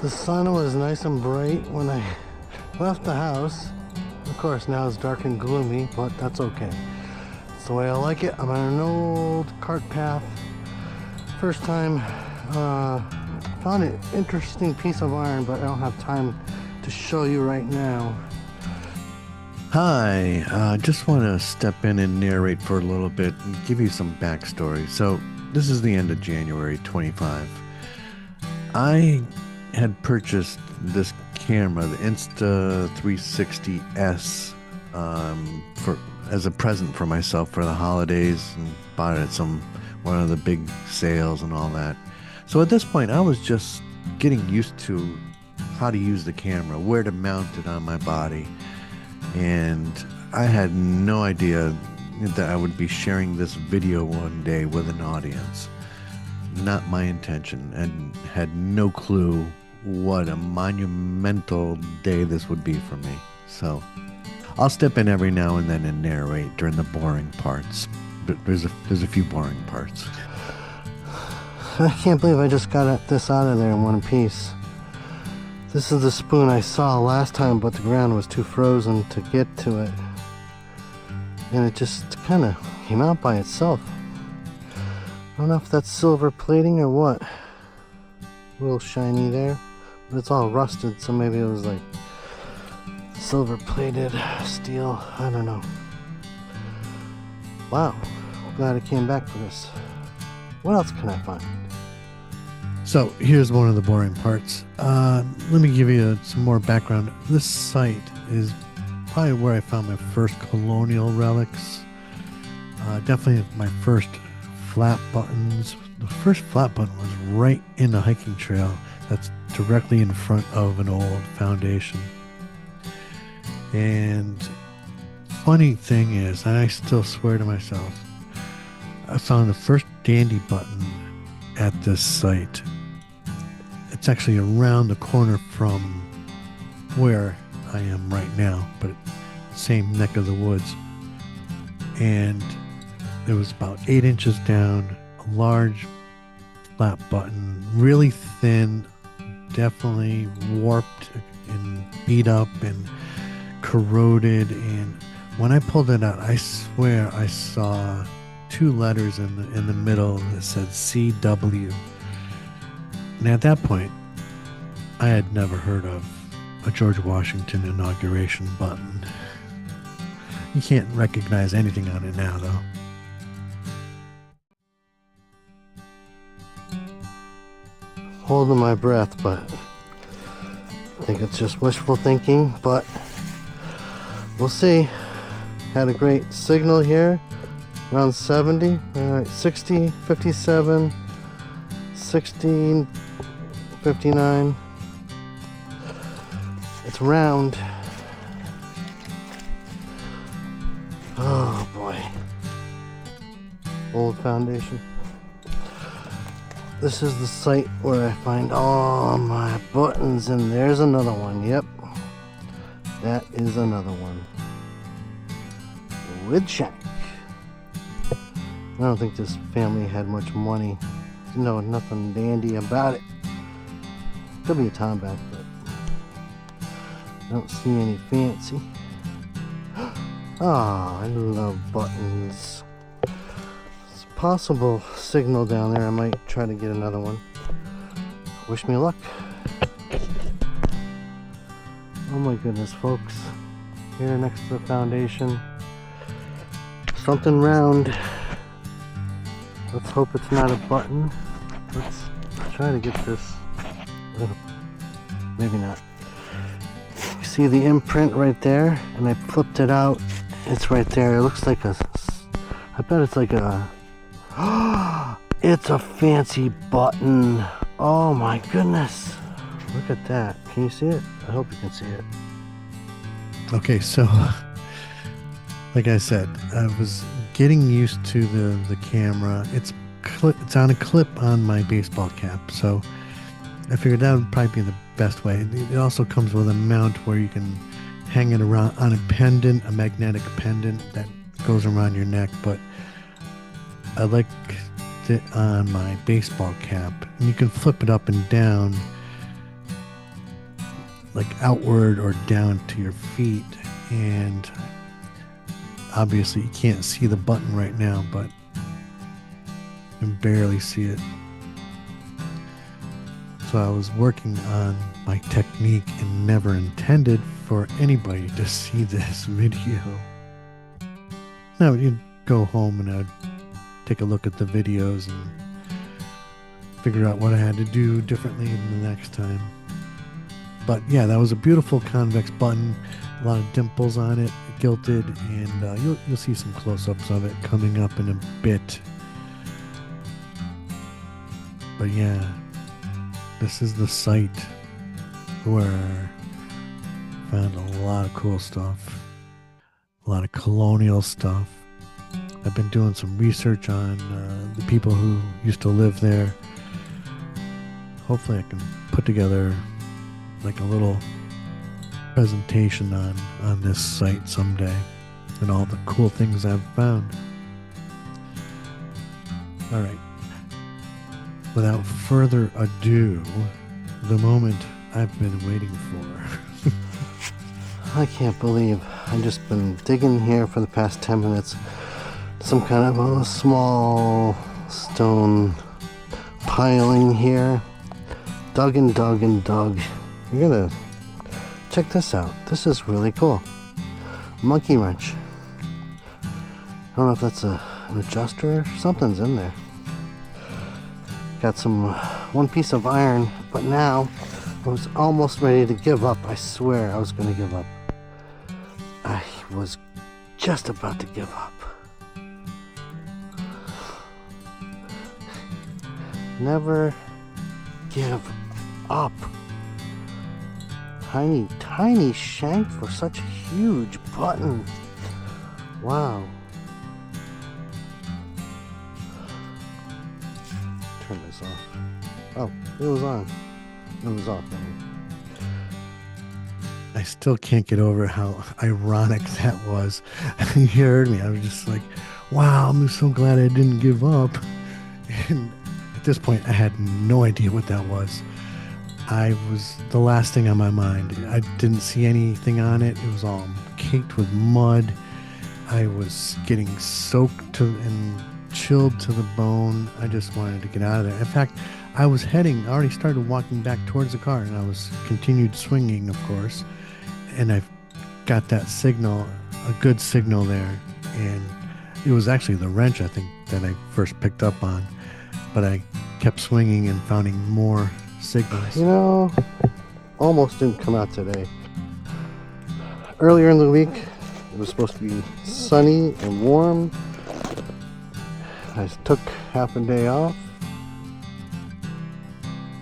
The sun was nice and bright when I left the house. Of course, now it's dark and gloomy, but that's okay. It's the way I like it. I'm on an old cart path. First time, found an interesting piece of iron, but I don't have time to show you right now. Hi, just want to step in and narrate for a little bit and give you some backstory. So, this is the end of January 25. I had purchased this camera, the Insta360S, as a present for myself for the holidays, and bought it at one of the big sales and all that. So at this point, I was just getting used to how to use the camera, where to mount it on my body, and I had no idea that I would be sharing this video one day with an audience. Not my intention, and had no clue what a monumental day this would be for me. So I'll step in every now and then and narrate during the boring parts. But there's a few boring parts. I can't believe I just got this out of there in one piece. This is the spoon I saw last time, but the ground was too frozen to get to it. And it just kind of came out by itself. I don't know if that's silver plating or what. A little shiny there. But it's all rusted, so maybe it was like silver plated steel. I don't know. Wow. Glad I came back for this. What else can I find? So here's one of the boring parts. Let me give you some more background. This site is probably where I found my first colonial relics. Definitely my first flat buttons. The first flat button was right in the hiking trail that's directly in front of an old foundation. And funny thing is, and I still swear to myself, I found the first dandy button at this site. It's actually around the corner from where I am right now, but same neck of the woods. And it was about 8 inches down, a large flat button, really thin, definitely warped and beat up and corroded. And when I pulled it out, I swear I saw 2 letters in the middle that said CW. And at that point, I had never heard of a George Washington inauguration button. You can't recognize anything on it now, though. Holding my breath, but I think it's just wishful thinking, but we'll see. Had a great signal here, around 70, all right, 60, 57, 16, 59. It's round. Oh boy. Old foundation. This is the site where I find all my buttons, and there's another one. Yep, that is another one. With shank. I don't think this family had much money. No, nothing dandy about it. Could be a Tomback, but I don't see any fancy. Ah, I love buttons. It's a possible signal down there. I might try to get another one. Wish me luck. Oh my goodness, folks. Here next to the foundation. Something round. Let's hope it's not a button. Let's try to get this. Maybe not. You see the imprint right there? And I flipped it out. It's right there. It looks like I bet it's like a... It's a fancy button. Oh my goodness. Look at that. Can you see it? I hope you can see it. Okay, so like I said, I was getting used to the camera. It's on a clip on my baseball cap, so I figured that would probably be the best way. It also comes with a mount where you can hang it around on a pendant, a magnetic pendant that goes around your neck, but I like it on my baseball cap. And you can flip it up and down like outward or down to your feet, and obviously you can't see the button right now, but you can barely see it. So I was working on my technique and never intended for anybody to see this video. Now you'd go home and I'd take a look at the videos and figure out what I had to do differently the next time. But yeah, that was a beautiful convex button, a lot of dimples on it, gilded, and you'll see some close-ups of it coming up in a bit. But yeah, this is the site where I found a lot of cool stuff, a lot of colonial stuff. I've been doing some research on the people who used to live there. Hopefully I can put together like a little presentation on this site someday and all the cool things I've found. All right. Without further ado, the moment I've been waiting for. I can't believe I've just been digging here for the past 10 minutes. Some kind of a small stone piling here. Dug and dug and dug. You're gonna check this out. This is really cool. Monkey wrench. I don't know if that's an adjuster. Something's in there. Got some one piece of iron, but now I was almost ready to give up. I swear I was gonna give up. I was just about to give up. Never give up. Tiny shank for such a huge button. Wow. Turn this off. Oh, it was on. It was off. I still can't get over how ironic that was. You heard me. I was just like, wow, I'm so glad I didn't give up. And at this point, I had no idea what that was. I was the last thing on my mind. I didn't see anything on it. It was all caked with mud. I was getting soaked and chilled to the bone. I just wanted to get out of there. In fact, I was already started walking back towards the car, and I was continued swinging, of course. And I got that signal, a good signal there. And it was actually the wrench, I think, that I first picked up on. But I kept swinging and finding more signals. You know, almost didn't come out today. Earlier in the week, it was supposed to be sunny and warm. I took half a day off.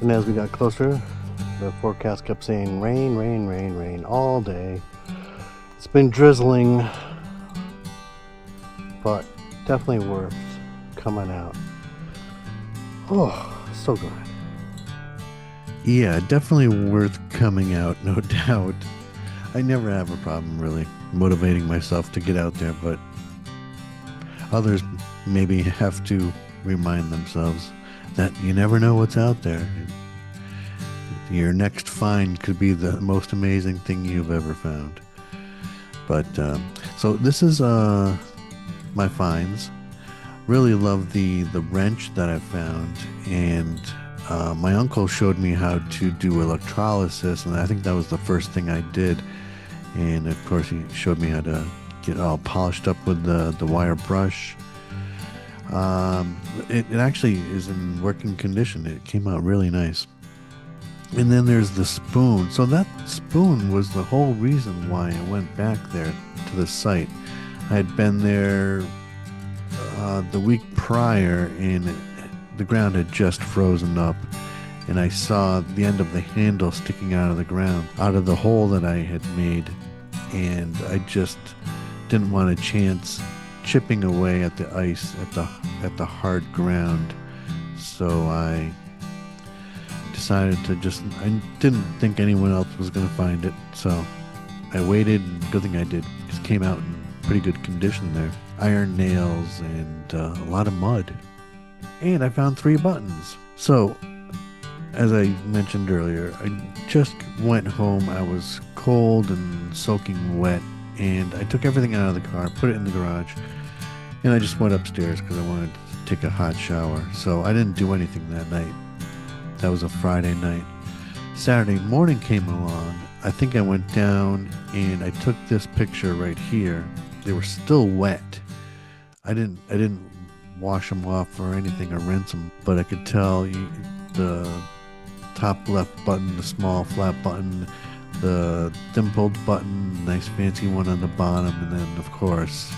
And as we got closer, the forecast kept saying rain, rain, rain, rain all day. It's been drizzling, but definitely worth coming out. Oh, so good. Yeah, definitely worth coming out, no doubt. I never have a problem really motivating myself to get out there, but others maybe have to remind themselves that you never know what's out there. Your next find could be the most amazing thing you've ever found. But so this is my finds. Really love the wrench that I found, and my uncle showed me how to do electrolysis, and I think that was the first thing I did. And of course he showed me how to get all polished up with the wire brush. It actually is in working condition. It came out really nice. And then there's the spoon. So that spoon was the whole reason why I went back there to the site. I had been there the week prior, and the ground had just frozen up, and I saw the end of the handle sticking out of the ground, out of the hole that I had made, and I just didn't want to chance chipping away at the ice at the hard ground. So I decided to I didn't think anyone else was going to find it, so I waited, and good thing I did, because it came out in pretty good condition there. Iron nails and a lot of mud. And I found 3 buttons. So as I mentioned earlier, I just went home. I was cold and soaking wet, and I took everything out of the car, put it in the garage, and I just went upstairs because I wanted to take a hot shower. So I didn't do anything that night. That was a Friday night. Saturday morning came along. I think I went down and I took this picture right here. They were still wet. I didn't wash them off or anything or rinse them, but I could tell the top left button, the small flat button, the dimpled button, nice fancy one on the bottom, and then of course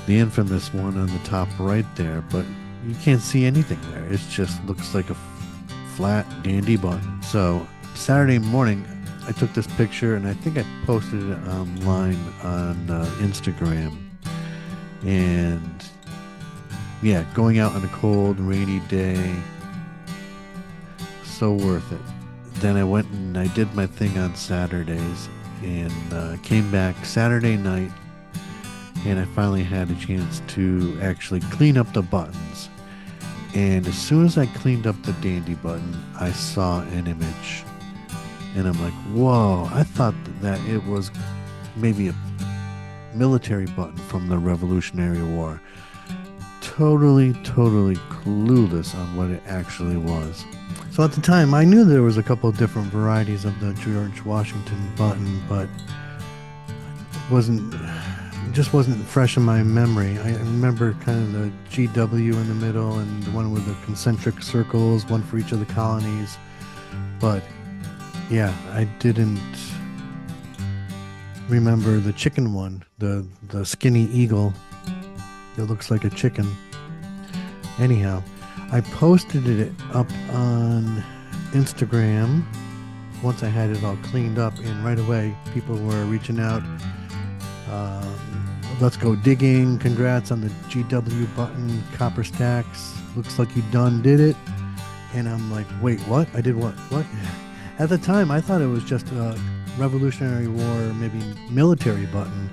the infamous one on the top right there. But you can't see anything there. It just looks like a flat dandy button. So Saturday morning, I took this picture and I think I posted it online on Instagram. And yeah, going out on a cold, rainy day, so worth it. Then I went and I did my thing on Saturdays and came back Saturday night, and I finally had a chance to actually clean up the buttons. And as soon as I cleaned up the dandy button, I saw an image. And I'm like, whoa, I thought that it was maybe a military button from the Revolutionary War. Totally clueless on what it actually was. So at the time, I knew there was a couple of different varieties of the George Washington button, but it just wasn't fresh in my memory. I remember kind of the GW in the middle and the one with the concentric circles, one for each of the colonies. But yeah, I didn't remember the chicken one, the skinny eagle that looks like a chicken. Anyhow, I posted it up on Instagram once I had it all cleaned up, and right away people were reaching out. Let's go digging. Congrats on the GW button, copper stacks. Looks like you done did it. And I'm like, wait, what? I did what? What? At the time, I thought it was just a Revolutionary War, maybe military button,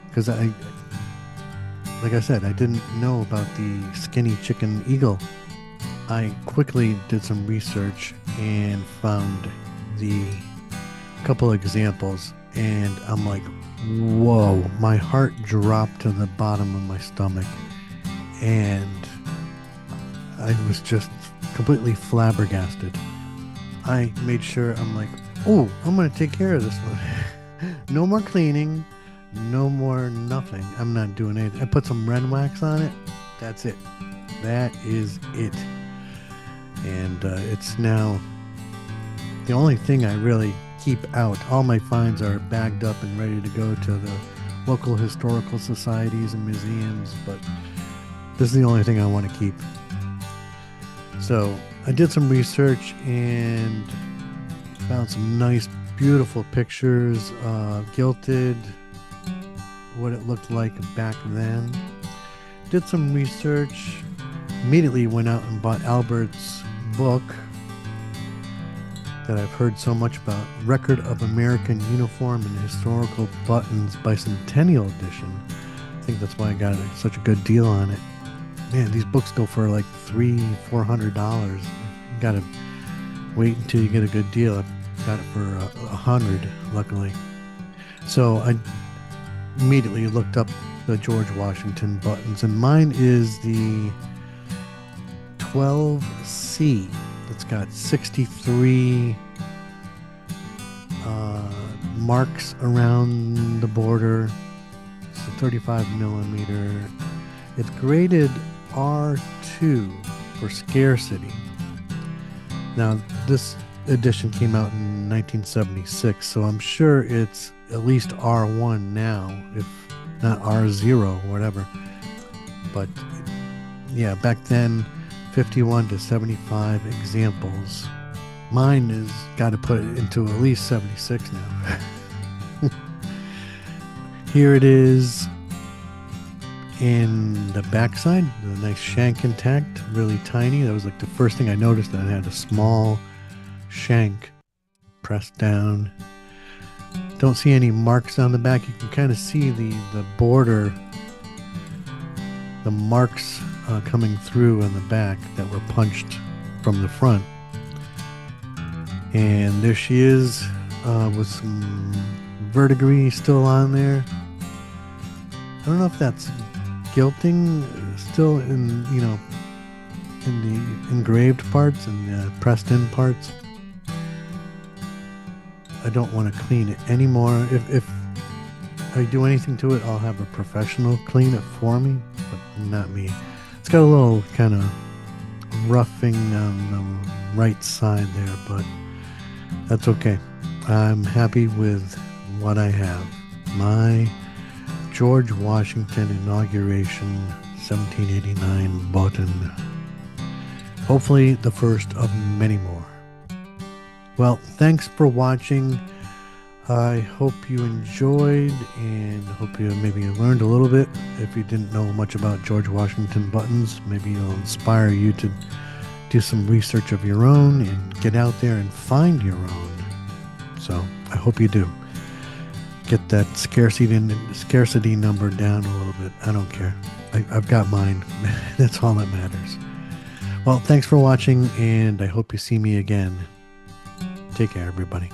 because like I said, I didn't know about the skinny chicken eagle. I quickly did some research and found the couple examples, and I'm like, whoa, my heart dropped to the bottom of my stomach, and I was just completely flabbergasted. I made sure, I'm like, oh, I'm going to take care of this one. No more cleaning, no more nothing. I'm not doing anything. I put some Ren wax on it. That's it. That is it. And it's now the only thing I really keep out. All my finds are bagged up and ready to go to the local historical societies and museums, but this is the only thing I want to keep. So I did some research and found some nice, beautiful pictures, gilded, what it looked like back then. Did some research, immediately went out and bought Albert's book that I've heard so much about, Record of American Uniform and Historical Buttons Bicentennial Edition. I think that's why I got such a good deal on it. Man, these books go for like $300-$400. You gotta wait until you get a good deal. I got it for $100, luckily. So I immediately looked up the George Washington buttons, and mine is the 12C. It's got 63 marks around the border. It's a 35 millimeter. It's graded R2 for scarcity. Now, this edition came out in 1976, so I'm sure it's at least R1 now, if not R0, whatever. But yeah, back then, 51 to 75 examples. Mine has got to put it into at least 76 now. Here it is in the backside, the nice shank intact, really tiny. That was like the first thing I noticed, that it had a small shank pressed down. Don't see any marks on the back. You can kind of see the border, the marks coming through on the back that were punched from the front. And there she is, with some verdigris still on there. I don't know if that's gilting still in, in the engraved parts and the pressed in parts. I don't want to clean it anymore. If I do anything to it, I'll have a professional clean it for me, but not me. It's got a little kind of roughing on the right side there, but that's okay. I'm happy with what I have. My George Washington inauguration 1789 button. Hopefully the first of many more. Well, thanks for watching. I hope you enjoyed and hope you maybe learned a little bit. If you didn't know much about George Washington buttons, maybe it'll inspire you to do some research of your own and get out there and find your own. So I hope you do. Get that scarcity number down a little bit. I don't care. I've got mine. That's all that matters. Well, thanks for watching, and I hope you see me again. Take care, everybody.